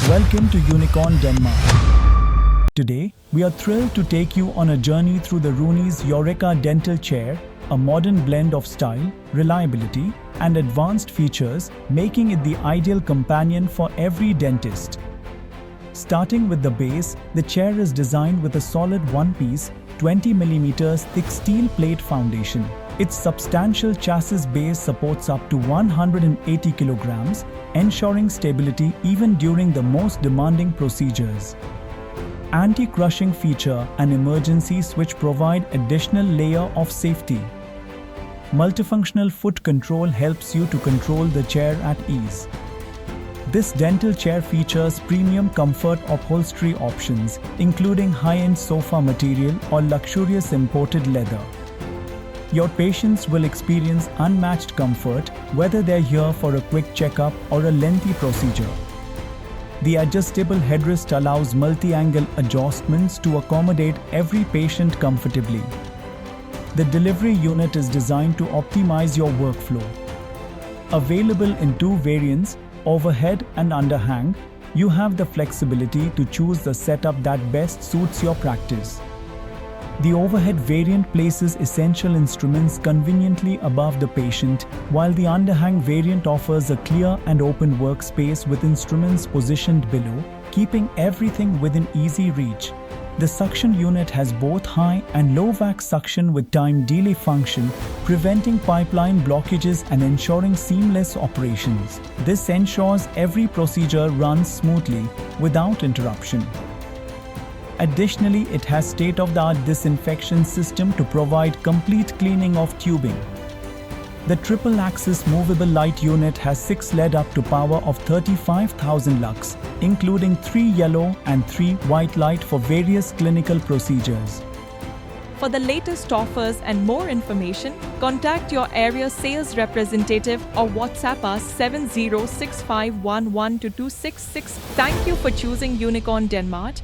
Welcome to Unicorn Denmark. Today, we are thrilled to take you on a journey through the Runyes Ureka dental chair, a modern blend of style, reliability, and advanced features, making it the ideal companion for every dentist. Starting with the base, the chair is designed with a solid one-piece, 20 mm thick steel plate foundation. Its substantial chassis base supports up to 180 kilograms, ensuring stability even during the most demanding procedures. Anti-crushing feature and emergency switch provide additional layer of safety. Multifunctional foot control helps you to control the chair at ease. This dental chair features premium comfort upholstery options, including high-end sofa material or luxurious imported leather. Your patients will experience unmatched comfort whether they're here for a quick checkup or a lengthy procedure. The adjustable headrest allows multi-angle adjustments to accommodate every patient comfortably. The delivery unit is designed to optimize your workflow. Available in two variants, overhead and underhang, you have the flexibility to choose the setup that best suits your practice. The overhead variant places essential instruments conveniently above the patient, while the underhang variant offers a clear and open workspace with instruments positioned below, keeping everything within easy reach. The suction unit has both high and low vac suction with time delay function, preventing pipeline blockages and ensuring seamless operations. This ensures every procedure runs smoothly without interruption. Additionally, it has state-of-the-art disinfection system to provide complete cleaning of tubing. The triple-axis movable light unit has 6 LED up to power of 35,000 lux, including 3 yellow and 3 white light for various clinical procedures. For the latest offers and more information, contact your area sales representative or WhatsApp us 7065112266. Thank you for choosing Unicorn Denmart.